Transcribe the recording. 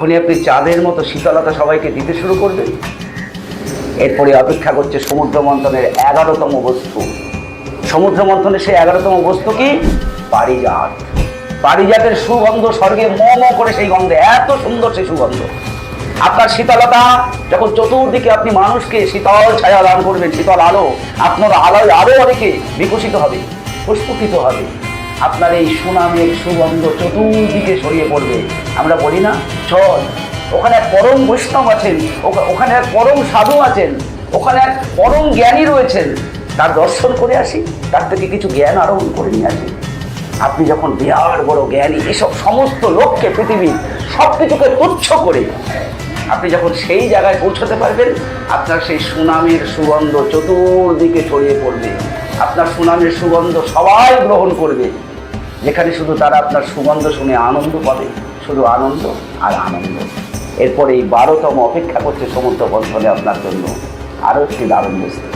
তখনই আপনি চাঁদের মতো শীতলতা সবাইকে দিতে শুরু করবেন। এরপরে অপেক্ষা করছে সমুদ্র মন্থনের 11তম বস্তু। সমুদ্র মন্থনের সেই 11তম বস্তু কি? পারিজাত। পারিজাতের সুগন্ধ স্বর্গে ম ম করে, সেই গন্ধে এত সুন্দর সেই সুগন্ধ। আপনার শীতলতা যখন চতুর্দিকে আপনি মানুষকে শীতল ছায়া দান করবেন, শীতল আলো আপনার আলোয় আরো অনেকে বিকশিত হবে, প্রস্ফুটিত হবে। আপনার এই সুনামের সুগন্ধ চতুর্দিকে ছড়িয়ে পড়বে। আমরা বলি না, চল ওখানে এক পরম বৈষ্ণব আছেন, ওখানে এক পরম সাধু আছেন, ওখানে এক পরম জ্ঞানী রয়েছেন, তার দর্শন করে আসি, তার থেকে কিছু জ্ঞান আরোহণ করে নিয়ে আসি। আপনি যখন বিরাট বড় জ্ঞানী, এসব সমস্ত লোককে, পৃথিবীর সব কিছুকে তুচ্ছ করে আপনি যখন সেই জায়গায় পৌঁছতে পারবেন, আপনার সেই সুনামের সুগন্ধ চতুর্দিকে ছড়িয়ে পড়বে। আপনার সুনামের সুগন্ধ সবাই গ্রহণ করবে, যেখানে শুধু তারা আপনার সুগন্ধ শুনে আনন্দ পাবে, শুধু আনন্দ আর আনন্দ। এরপরে এই 12তম অপেক্ষা করছে সমুদ্র মন্থনে আপনার জন্য আরও একটি দারুণ বস্তু।